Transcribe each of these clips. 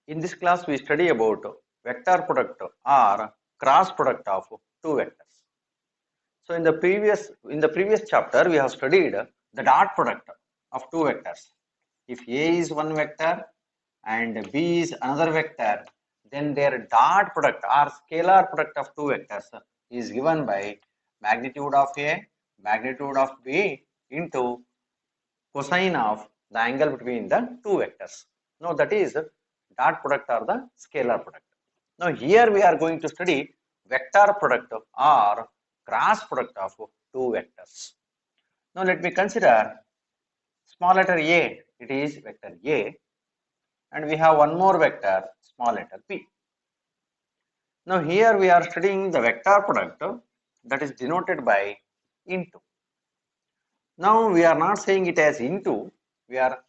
In this class, we study about vector product or cross product of two vectors. So in the previous chapter, we have studied the dot product of two vectors. If A is one vector and B is another vector, then their dot product or scalar product of two vectors is given by magnitude of A, magnitude of B into cosine of the angle between the two vectors. Now that is dot product or the scalar product. Now here we are going to study vector product or cross product of two vectors. Now let me consider small letter A, it is vector A, and we have one more vector, small letter B. Now here we are studying the vector product that is denoted by into. Now we are not saying it as into, we are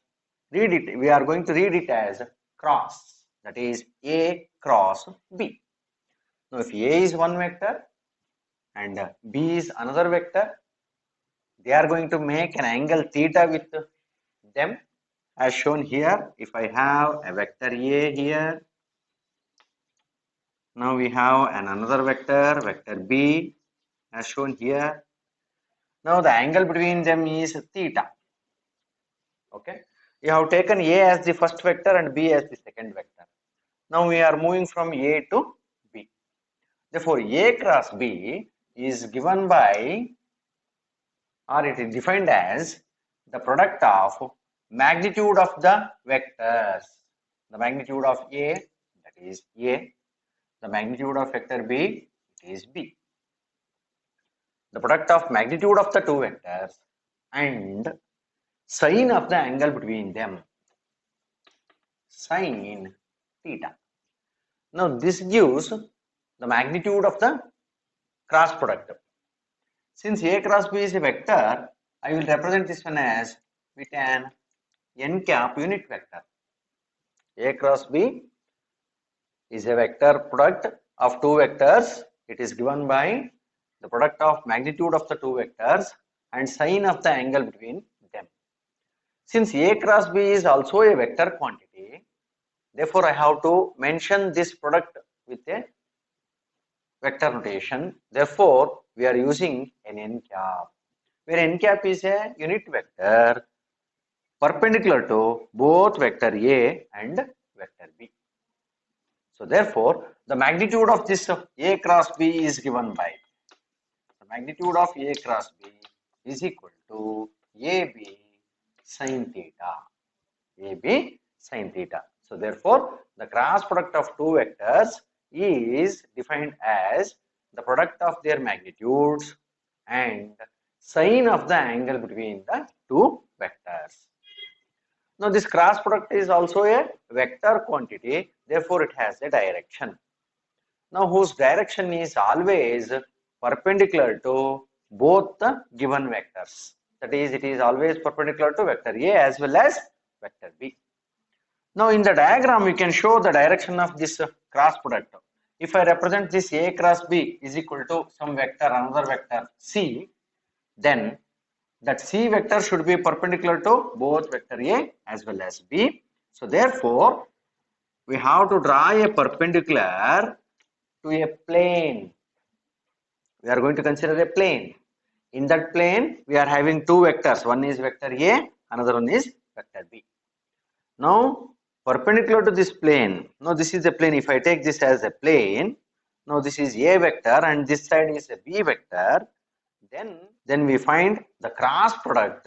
going to read it as cross, that is A cross B. Now if A is one vector and B is another vector, they are going to make an angle theta with them as shown here. If I have a vector A here, now we have another vector B as shown here. Now the angle between them is theta. Okay, we have taken A as the first vector and B as the second vector. Now we are moving from A to B. Therefore, A cross B is given by, or it is defined as, the product of magnitude of the vectors. The magnitude of A, that is A. The magnitude of vector B, it is B. The product of magnitude of the two vectors and sine of the angle between them, sine theta. Now this gives the magnitude of the cross product. Since A cross B is a vector, I will represent this one as with an n cap unit vector. A cross B is a vector product of two vectors. It is given by the product of magnitude of the two vectors and sine of the angle between them. Since A cross B is also a vector quantity, therefore I have to mention this product with a vector notation. Therefore, we are using an n cap, where n cap is a unit vector perpendicular to both vector A and vector B. So therefore, the magnitude of this A cross B is given by, the magnitude of A cross B is equal to AB sin theta. AB sin theta. So therefore, the cross product of two vectors is defined as the product of their magnitudes and sine of the angle between the two vectors. Now this cross product is also a vector quantity, therefore it has a direction. Now whose direction is always perpendicular to both the given vectors. That is, it is always perpendicular to vector A as well as vector B. Now in the diagram we can show the direction of this cross product. If I represent this A cross B is equal to some vector, another vector C, then that C vector should be perpendicular to both vector A as well as B. So therefore, we have to draw a perpendicular to a plane. We are going to consider a plane. In that plane, we are having two vectors. One is vector A, another one is vector B. Now, perpendicular to this plane, now this is a plane. If I take this as a plane, now this is A vector and this side is a B vector, then we find the cross product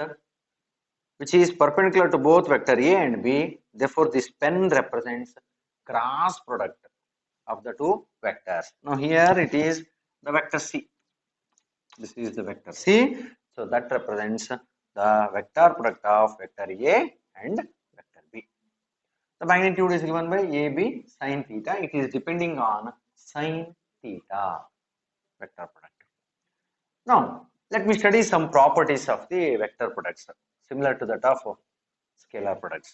which is perpendicular to both vector A and B. Therefore, this pen represents cross product of the two vectors. Now here it is the vector C. This is the vector C. So that represents the vector product of vector A and vector B. The magnitude is given by AB sin theta. It is depending on sin theta vector product. Now, let me study some properties of the vector products similar to that of scalar products.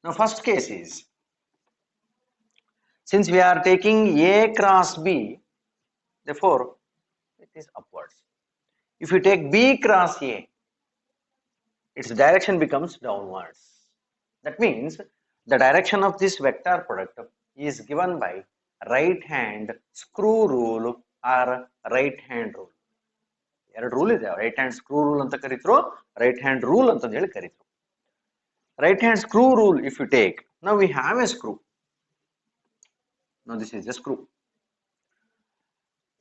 Now, first case is, since we are taking A cross B, therefore it is upwards. If you take B cross A, its direction becomes downwards. That means the direction of this vector product is given by right hand screw rule or right hand rule. ಎರಡು rule ಇದೆ, right hand screw rule ಅಂತ ಕರೀತರು, right hand rule ಅಂತ ಹೇಳಿ ಕರೀತರು. Right hand screw rule, if you take, now we have a screw. Now this is a screw.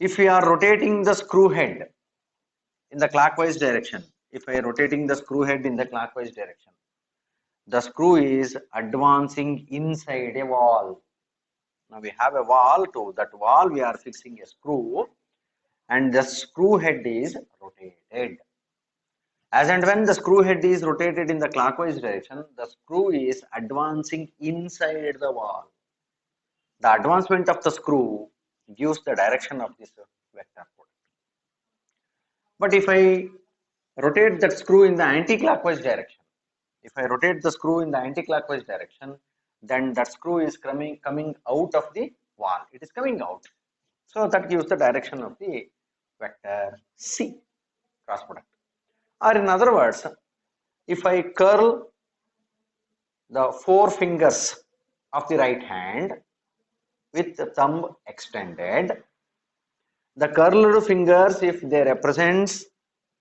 If we are rotating the screw head in the clockwise direction, if I am rotating the screw head in the clockwise direction, the screw is advancing inside a wall. Now we have a wall, to that wall we are fixing a screw and the screw head is rotated. As and when the screw head is rotated in the clockwise direction, the screw is advancing inside the wall. The advancement of the screw gives the direction of this vector product. But if I rotate that screw in the anti-clockwise direction, if I rotate the screw in the anti-clockwise direction, then that screw is coming out of the wall. It is coming out. So that gives the direction of the vector C, cross product. Or in other words, if I curl the four fingers of the right hand with the thumb extended, the curled fingers, if they represents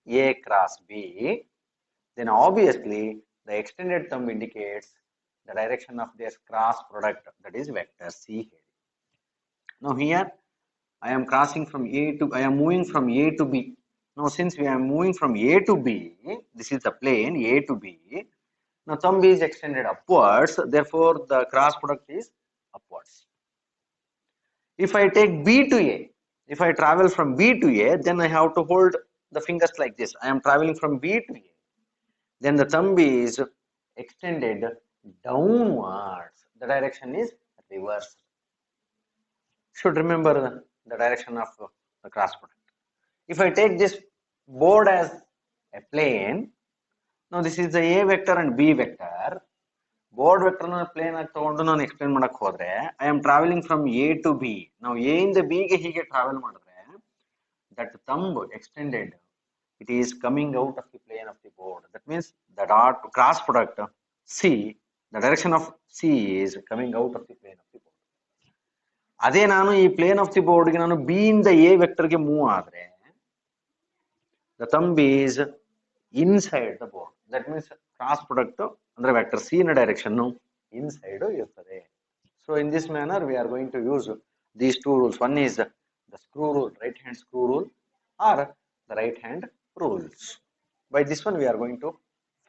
A cross B, then obviously the extended thumb indicates the direction of this cross product, that is vector C. Now here I am crossing from I am moving from A to B. Now since we are moving from A to B, this is the plane A to B. Now thumb is extended upwards, therefore the cross product is upwards. If I take B to A, if I travel from B to A, then I have to hold the fingers like this. I am traveling from B to A. Then the thumb is extended downwards. The direction is reverse. Should remember the direction of the cross product. If I take this board as a plane, now this is the A vector and B vector. Board vector na plane ಆಗಿ ತಗೊಂಡು ನಾನು explain ಮಾಡಕ್ಕೆ ಹೋದ್ರೆ, I am traveling from A to B. Now A ಇಂದ B ಗೆ ಹೀಗೆ travel ಮಾಡಿದ್ರೆ, that thumb extended, it is coming out of the plane of the board. That means the dot cross product C, the direction of C is coming out of the plane of the board. ಅದೇ ನಾನು ಈ plane of the board ಗೆ ನಾನು B ಇಂದ A vector ಗೆ move ಆದ್ರೆ, the thumb is inside the board. That means cross product ಅಂದ್ರೆ vector C ನ direction inside ಇರುತ್ತದೆ. So in this manner we are going to use these two rules. One is the screw rule, right hand screw rule, or the right hand rules. By this one we are going to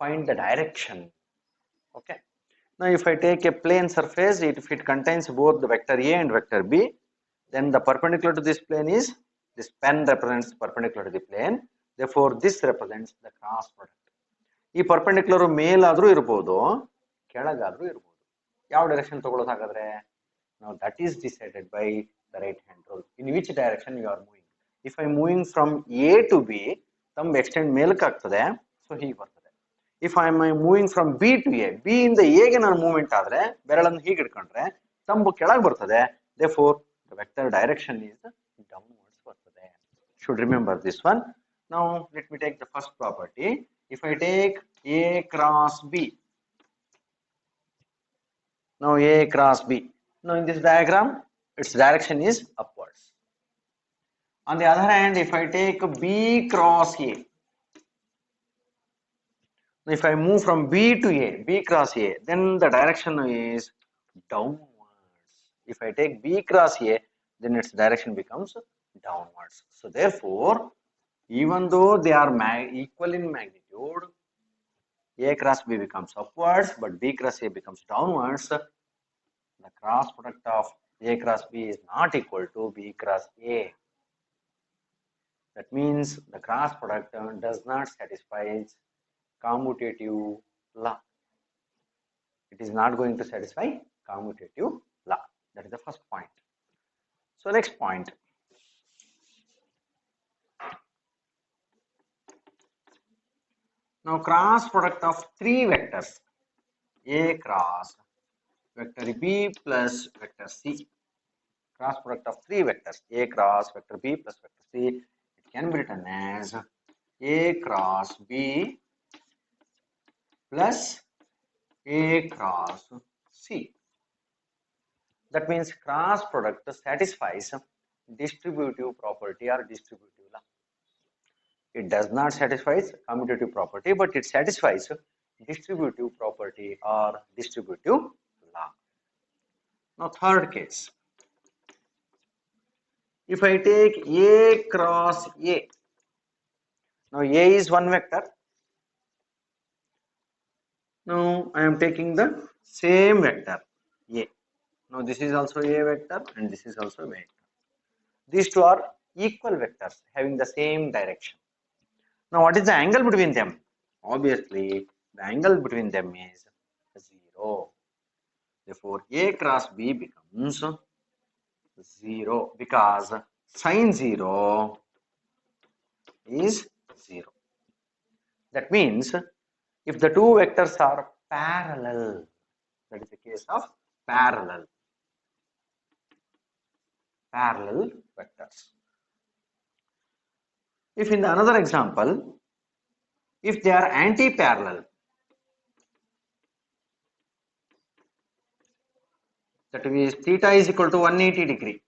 find the direction. Okay. Now if I take a plane surface, if it contains both the vector A and vector B, then the perpendicular to this plane is, this pen represents perpendicular to the plane. Therefore this represents the cross product. ಈ perpendicular ಮೇಲಾದ್ರೂ ಇರಬಹುದು, ಕೆಳಗಾದ್ರೂ ಇರಬಹುದು. ಯಾವ direction ತಗೊಳ್ಳೋದು ಹಾಗಾದ್ರೆ? Now that is decided by the right hand rule. In which direction you are moving. If I am moving from A to B, thumb extend ಮೇಲಕ್ಕೆ ಆಗ್ತದೆ, so ಹೀಗೆ ಬರ್ತದೆ. If I am moving from B to A, B ಇಂದ A ಗೆ ನಾನು movement ಆದ್ರೆ ಬೆರಳನ್ನು ಹೀಗೆ ಇಟ್ಕೊಂಡ್ರೆ thumb ಕೆಳಗೆ ಬರ್ತದೆ. Therefore the vector direction is downwards ಬರ್ತದೆ. Should remember this one. Now let me take the first property. If I take A cross B, now A cross B, now in this diagram its direction is upwards. On the other hand, if I take B cross A, if I move from B to A, B cross A, then the direction is downwards. If I take B cross A, then its direction becomes downwards. So therefore, even though they are equal in magnitude, A cross B becomes upwards, but B cross A becomes downwards. The cross product of A cross B is not equal to B cross A. That means the cross product does not satisfy commutative law. It is not going to satisfy commutative law. That is the first point. So next point. Now cross product of three vectors, A cross vector B plus vector C. Cross product of three vectors, A cross vector B plus vector C. It can be written as A cross B plus A cross C. That means cross product satisfies distributive property or distributive law. It does not satisfy commutative property, but it satisfies distributive property or distributive law. Now third case, if I take A cross A, now A is one vector. Now I am taking the same vector A. Now this is also A vector and this is also A vector. These two are equal vectors having the same direction. Now what is the angle between them? Obviously the angle between them is 0. Therefore A cross B becomes 0 because sine 0 is 0. That means if the two vectors are parallel, that is the case of parallel vectors. If in the another example, if they are anti-parallel, that means theta is equal to 180 degree,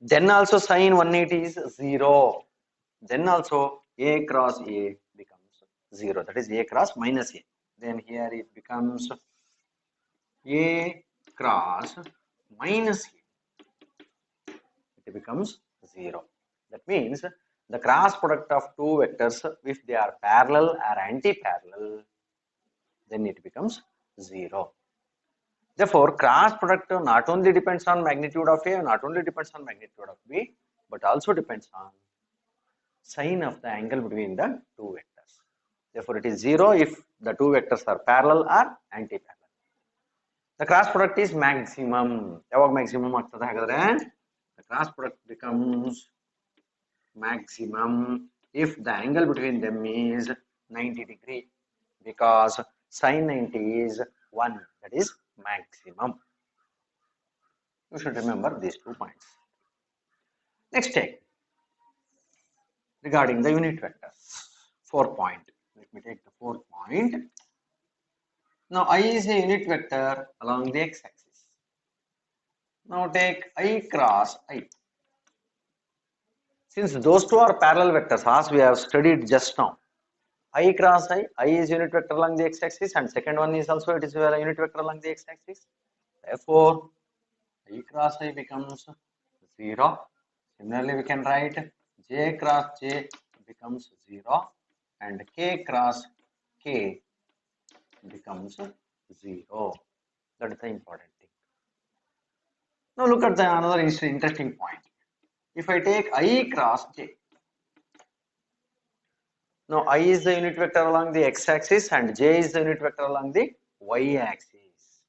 then also sine 180 is 0, then also A cross A becomes 0, that is A cross minus A. Then here it becomes A cross minus A, it becomes 0. That means the cross product of two vectors, if they are parallel or anti-parallel, then it becomes 0. Therefore, cross product not only depends on magnitude of A, not only depends on magnitude of B, but also depends on sign of the angle between the two vectors. Therefore, it is 0 if the two vectors are parallel or anti-parallel. The cross product is maximum. Maximum the cross product becomes maximum if the angle between them is 90 degree, because sine 90 is 1, that is maximum. You should remember these 2 points. Next take, regarding the unit vectors, 4 point. Let me take the 4th point. Now I is a unit vector along the x-axis. Now take I cross I. Since those two are parallel vectors, as we have studied just now, I cross I is unit vector along the x-axis, and second one is also, it is a unit vector along the x-axis. Therefore, I cross I becomes 0. Similarly, we can write J cross J becomes 0 and K cross K becomes 0. That is the important thing. Now look at the another interesting point. If I take I cross J, now I is the unit vector along the x-axis and J is the unit vector along the y-axis.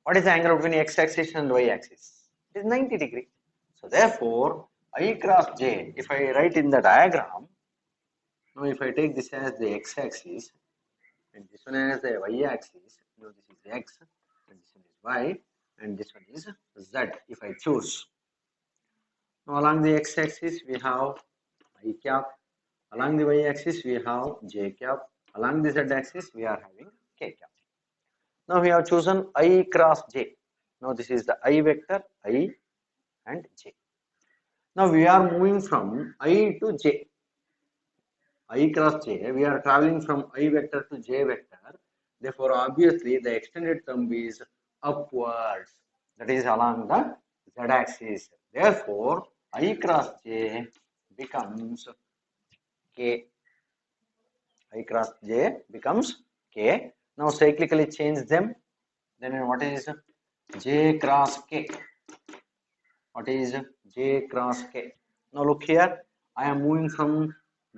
What is the angle between x-axis and y-axis? It is 90 degree. So therefore, I cross J, if I write in the diagram, now if I take this as the x-axis and this one as the y-axis, now this is x and this one is y and this one is z if I choose. Now along the x-axis we have I cap, along the y-axis we have j cap, along the z-axis we are having k cap. Now we have chosen I cross j. Now this is the I vector, I and j. Now we are moving from I to j. I cross j, we are traveling from I vector to j vector. Therefore, obviously the extended thumb is upwards, that is along the z-axis. Therefore, I cross j becomes k. I cross j becomes k. Now cyclically change them. Then what is j cross k? What is j cross k? Now look here. I am moving from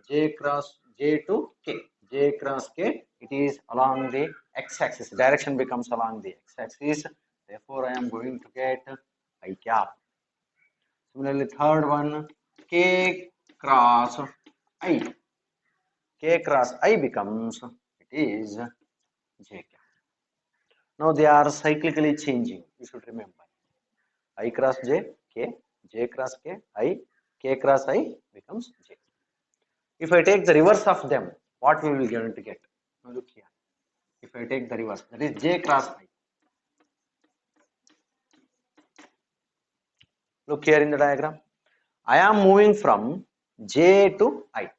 J cross J to K. J cross K, it is along the x-axis. Direction becomes along the x-axis. Therefore, I am going to get I cap. Similarly, third one, K cross I. K cross I becomes, it is J cap. Now they are cyclically changing. You should remember. I cross J, K, J cross K, I, K cross I becomes J. If I take the reverse of them, what we will going to get? Now look here. If I take the reverse, that is J cross I. Look here in the diagram. I am moving from J to I.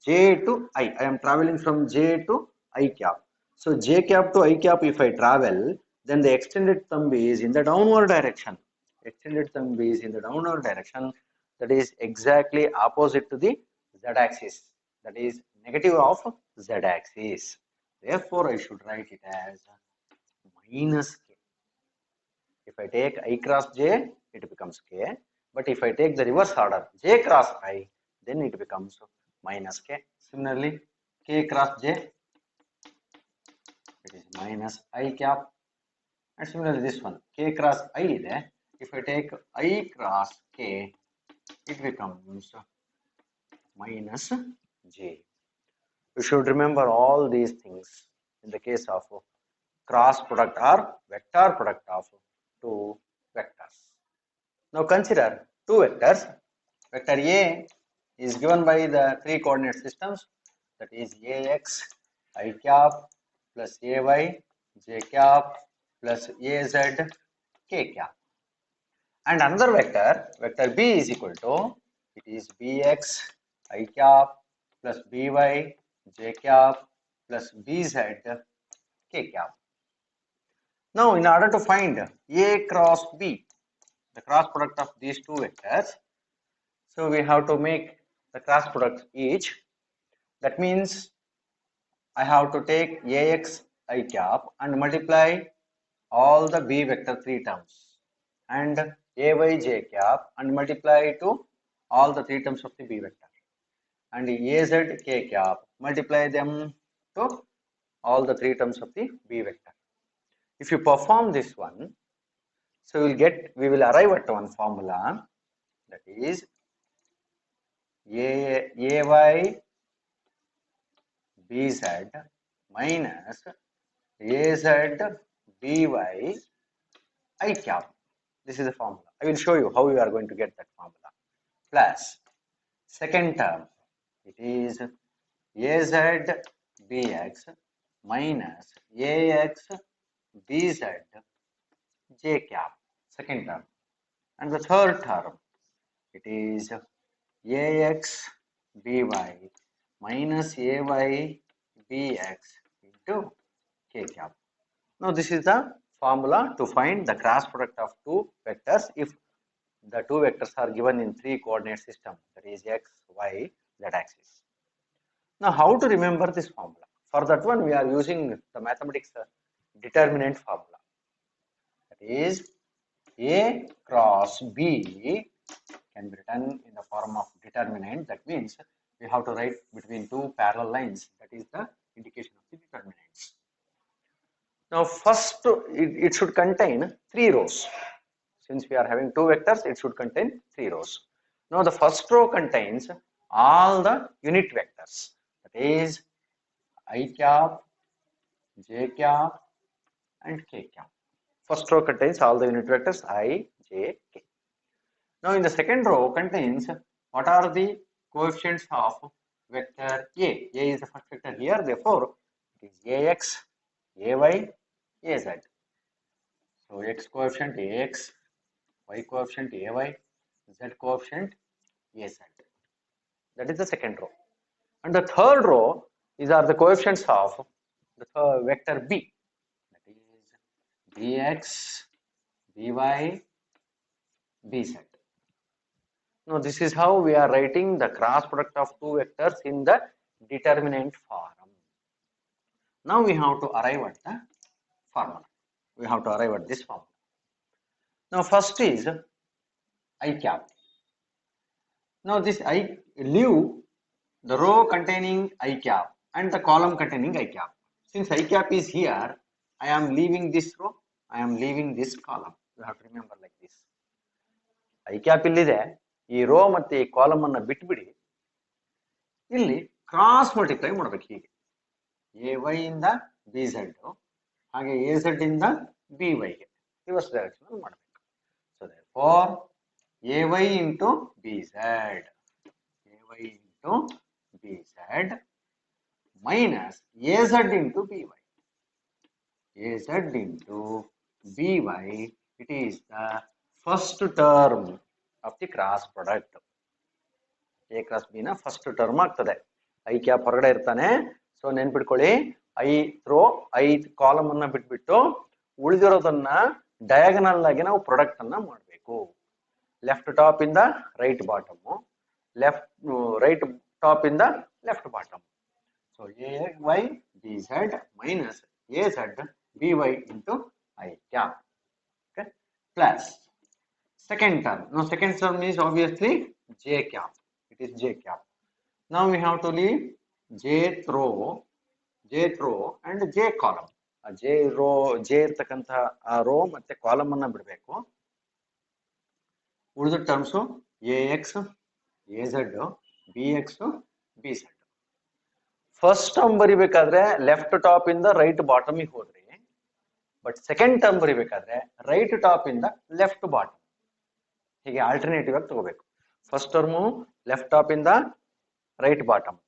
J to I. I am traveling from J to I cap. So J cap to I cap, if I travel, then the extended thumb is in the downward direction. Extended thumb is in the downward direction. That is exactly opposite to the Z axis. That is negative of Z axis. Therefore, I should write it as minus K. If I take I cross J, it becomes K. But if I take the reverse order, J cross I, then it becomes minus K. Similarly, K cross J, it is minus I cap. And similarly, this one, K cross I is there. If I take I cross K, it becomes minus J. You should remember all these things in the case of cross product or vector product of two vectors. Now consider two vectors. Vector A is given by the three coordinate systems, that is Ax I cap plus Ay j cap plus Az k cap. And another vector, vector B is equal to, it is Bx I cap plus By j cap plus Bz k cap. Now in order to find A cross B, the cross product of these two vectors, so we have to make the cross product each. That means I have to take Ax I cap and multiply all the B vector 3 terms, and Ay j cap and multiply to all the 3 terms of the B vector, and Az k cap multiply them to all the 3 terms of the B vector. If you perform this one, so we will arrive at one formula, that is Ay Bz minus Az By I cap. This is the formula. I will show you how you are going to get that formula. Plus second term, it is Az Bx minus Ax Bz j cap, second term. And the third term, it is Ax By minus Ay Bx into k cap. Now this is the formula to find the cross product of two vectors if the two vectors are given in three coordinate system, that is x, y, z axis. Now how to remember this formula? For that one we are using the mathematics determinant formula. That is A cross B can be written in the form of determinant. That means we have to write between two parallel lines. That is the indication of the determinants. Now first it should contain 3 rows. Since we are having two vectors, it should contain 3 rows. Now the first row contains all the unit vectors. That is I cap, j cap and k cap. First row contains all the unit vectors I, j, k. Now in the second row contains what are the coefficients of vector A. A is the first vector here, therefore it is Ax, Ay, Az. So x coefficient Ax, y coefficient Ay, z coefficient Az. That is the second row. And the third row, these are the coefficients of the vector B. That is Bx, By, Bz. Now this is how we are writing the cross product of two vectors in the determinant form. Now we have to arrive at the formula. We have to arrive at this formula. Now first is I cap. Now this I leave the row containing I cap and the column containing I cap. Since I cap is here, I am leaving this row, I am leaving this column. You have to remember like this. I cap ಇಲ್ಲಿದೆ, ಈ rho ಮತ್ತೆ ಈ column ಅನ್ನ ಬಿಟ್ಬಿಡಿ, ಇಲ್ಲಿ cross multiply ಮಾಡಬೇಕು. ಹೀಗೆ a y ಇಂದ ಬಿ ಝೆಡ್ ಹಾಗೆ ಎ ಝೆಡ್ ಇಂದ ಬಿ ವೈಗೆ ರಿವರ್ಸ್ ಡೈರೆಕ್ಷನ್ ಮಾಡಬೇಕು. So therefore a y into b z, a y into b z minus az into by, az into by, it is the first term of the cross product. A cross b na first term ಆಗ್ತದೆ. I cap ಹೊರಗಡೆ ಇರ್ತಾನೆ. So ನೆನ್ಪಿಟ್ಕೊಳ್ಳಿ, I rho I column ಅನ್ನ ಬಿಟ್ಬಿಟ್ಟು ಉಳಿದಿರೋದನ್ನ diagonal ಆಗಿ ನಾವು product ಅನ್ನ ಮಾಡಬೇಕು. ಲೆಫ್ಟ್ ಟಾಪ್ ಇಂದ right bottom, left right top ಇಂದ left bottom. So ay bz minus az by into I cap, okay, plus second term. Now second term is obviously j cap, it is j cap. Now we have to leave jth row and j column. j row j ಇರ್ತಕ್ಕಂತ ಆ rho ಮತ್ತೆ column ಅನ್ನ ಬಿಡಬೇಕು. ಉಳಿದ terms ax az bx bz. First term ಬರಿಬೇಕಾದ್ರೆ left top ಇಂದ right bottom ಹೋದ್ರಿ, but second term ಬರಿಬೇಕಾದ್ರೆ ರೈಟ್ ಟಾಪ್ ಇಂದ ಲೆಫ್ಟ್ ಬಾಟಮ್, ಹೀಗೆ ಆಲ್ಟರ್ನೇಟಿವ್ ಆಗಿ ತಗೋಬೇಕು. ಫಸ್ಟ್ ಟರ್ಮು ಲೆಫ್ಟ್ ಟಾಪ್ ಇಂದ ರೈಟ್ ಬಾಟಮ್.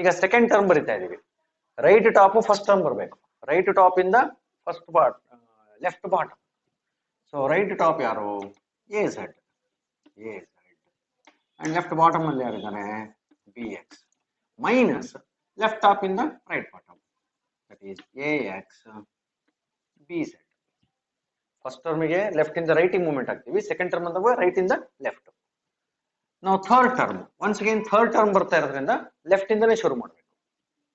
ಈಗ ಸೆಕೆಂಡ್ ಟರ್ಮ್ ಬರಿತಾ ಇದೀವಿ, ರೈಟ್ ಟಾಪ್ ಫಸ್ಟ್ ಟರ್ಮ್ ಬರಬೇಕು, ರೈಟ್ ಟಾಪ್ ಇಂದ first left bottom. So right top ಯಾರು? A Z and left bottom ಅಲ್ಲಿ ಯಾರಿದ್ದಾನೆ? B X minus left top in the right bottom, that is ax bz. First term ಗೆ left in the right movement ಆಗ್ತೀವಿ, second term ಅಂದಾಗ right in the left. Now third term, once again third term ಬರ್ತಾ ಇರೋದ್ರಿಂದ left ಇಂದನೇ ಶುರು ಮಾಡಬೇಕು.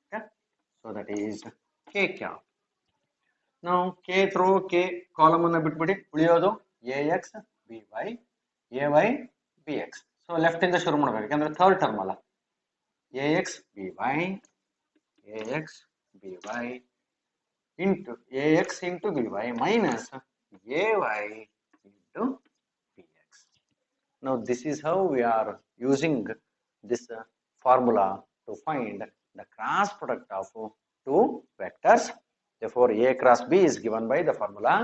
Okay, so that is k cap. Now k through k column ಅನ್ನು ಬಿಟ್ಬಿಡಿ, ಉಳಿಯೋದು ax by ay bx. So left ಇಂದ ಶುರು ಮಾಡಬೇಕು, ಯಾಕಂದ್ರೆ ಥರ್ಡ್ ಟರ್ಮ್ ಅಲ್ಲ. ax by ax by into ax into by minus ay into bx. Now this is how we are using this formula to find the cross product of two vectors. Therefore a cross b is given by the formula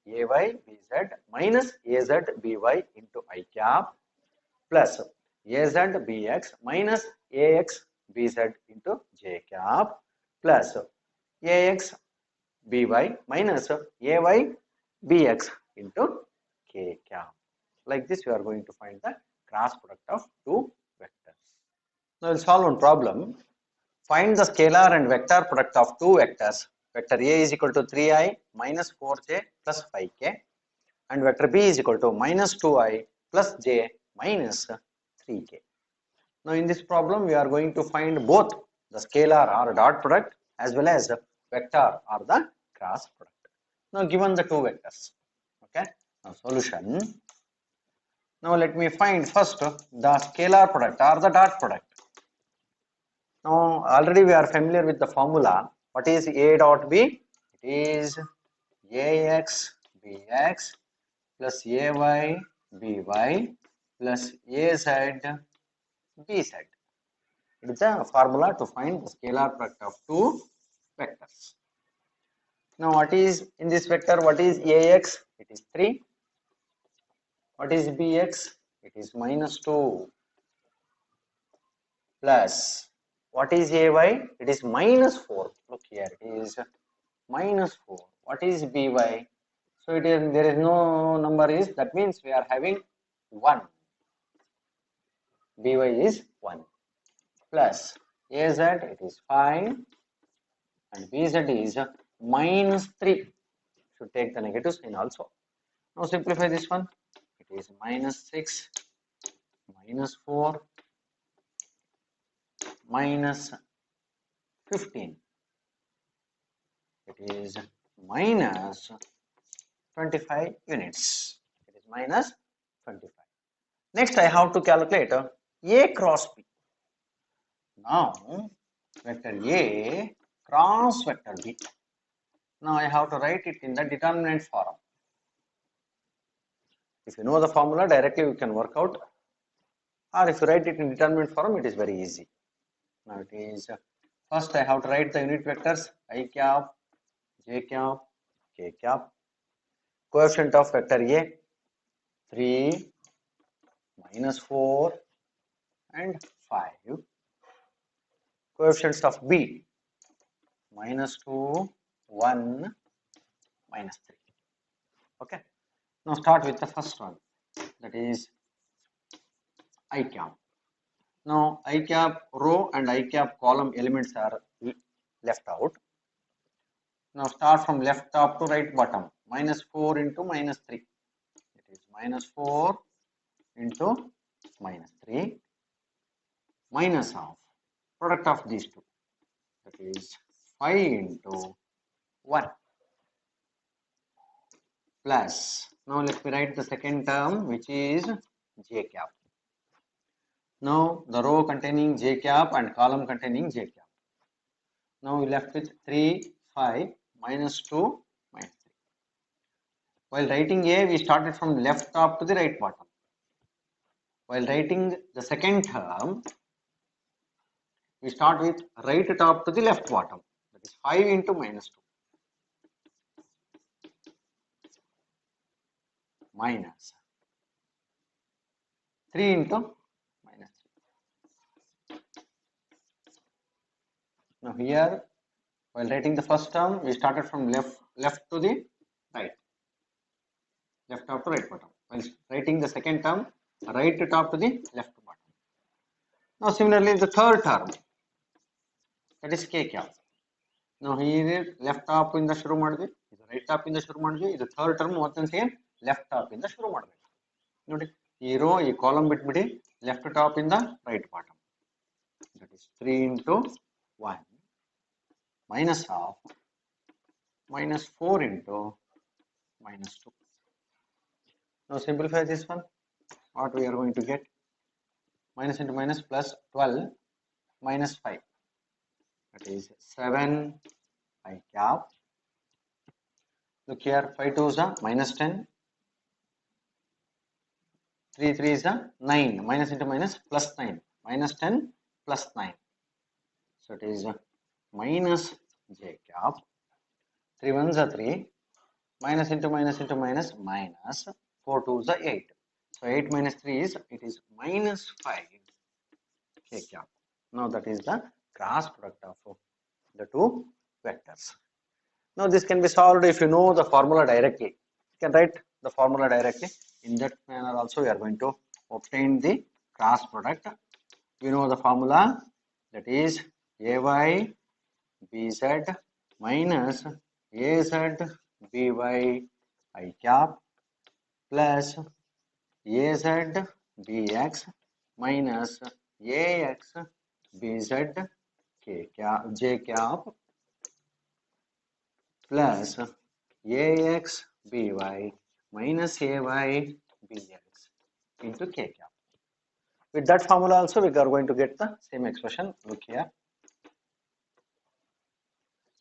ay bz minus az by into I cap plus az bx minus ax bz into j cap plus ax by minus ay bx into k cap. Like this we are going to find the cross product of two vectors. Now we'll solve one problem. Find the scalar and vector product of two vectors. Vector a is equal to 3i minus 4j plus 5k and vector b is equal to minus 2i plus j minus 3k. Now in this problem we are going to find both the scalar or dot product as well as the vector or the cross product. Now given the two vectors, okay, now solution. Now let me find first the scalar product or the dot product. Now already we are familiar with the formula. What is a dot b? It is ax bx plus ay by plus az bz. It is a formula to find the scalar product of two vectors. Now what is in this vector? What is ax? It is 3. What is bx? It is minus 2 plus what is ay? It is minus 4. Look here, it is minus 4. What is by? So it is, there is no number is, that means we are having 1. by is 1 plus az, it is 5 and bz is minus 3. Should take the negative sign also. Now simplify this one. It is minus 6 minus 4 minus 15. It is minus 25 units. It is minus 25. Next I have to calculate A cross B. Now vector A cross vector B. Now I have to write it in the determinant form. If you know the formula, directly you can work out, or if you write it in determinant form, it is very easy. Now it is, first I have to write the unit vectors I cap, j cap, k cap. Coefficient of vector A 3, -4 and 5. Coefficients of B -2, 1, -3. Okay. Now start with the first one, that is I cap. Now I cap row and I cap column elements are left out. Now start from left top to right bottom. -4 into -3. It is -4 into -3 minus of product of these two. That is 5 into 1 plus. Now let me write the second term, which is j cap. Now the row containing j cap and column containing j cap. Now we left with 3, 5, -2, -3. While writing A, we started from left top to the right bottom. While writing the second term, we start with right top to the left bottom. That is 5 into -2 minus 3 into -3. Now here, while writing the first term, we started from left to the right, left top to right bottom. While writing the second term, right top to the left bottom. Now similarly, the third term, that is k cap. Now here left top in the shuru ಮಾಡಿದ್ವಿ, ಇದು right top in the shuru ಮಾಡಿದ್ವಿ, ಇದು third term ಮತ್ತೊಂದು same left top in the ಶುರು ಮಾಡಬೇಕು. ನೋಡಿ ಈ rho ಈ ಕಾಲಮ್ ಬಿಟ್ಬಿಡಿ, left top in the right bottom. That is 3 into 1 minus of -4 into -2. Now simplify this one. What we are going to get? Minus into minus plus 12 minus 5. That is 7 I cap. Look here, 5 2 is a -10. 3 3 is a 9. Minus into minus plus 9. -10 plus 9. So it is minus j cap. 3 1 is a 3. Minus into minus into minus minus. 4 2 is a 8. So 8 minus 3 is, it is minus 5 k cap. Now that is the cross product of the two vectors. Now this can be solved if you know the formula directly. You can write the formula directly. In that manner also we are going to obtain the cross product. We know the formula, that is ay bz minus az by I cap plus az bx minus ax bz k cap j cap plus ax by minus ay bx into k cap. With that formula also we are going to get the same expression. Look here,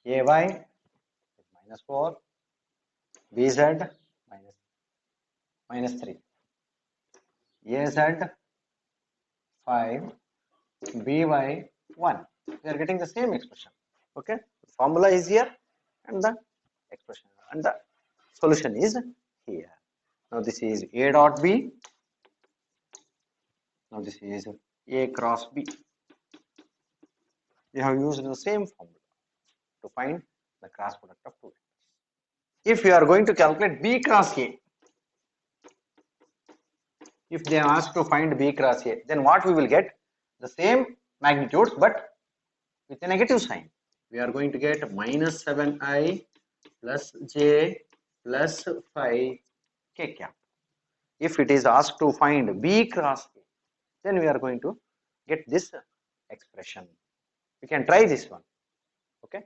ay is -4, bz minus 3, az 5, by 1. We are getting the same expression. Okay, the formula is here and the expression and the solution is here. Now this is a dot b. Now this is a cross b. We have used the same formula to find the cross product of two vectors. If we are going to calculate b cross a, if they are asked to find b cross a, then what we will get? The same magnitudes but with a negative sign. We are going to get -7i plus j plus 5 k cap. If it is asked to find b cross a, then we are going to get this expression. We can try this one. Okay.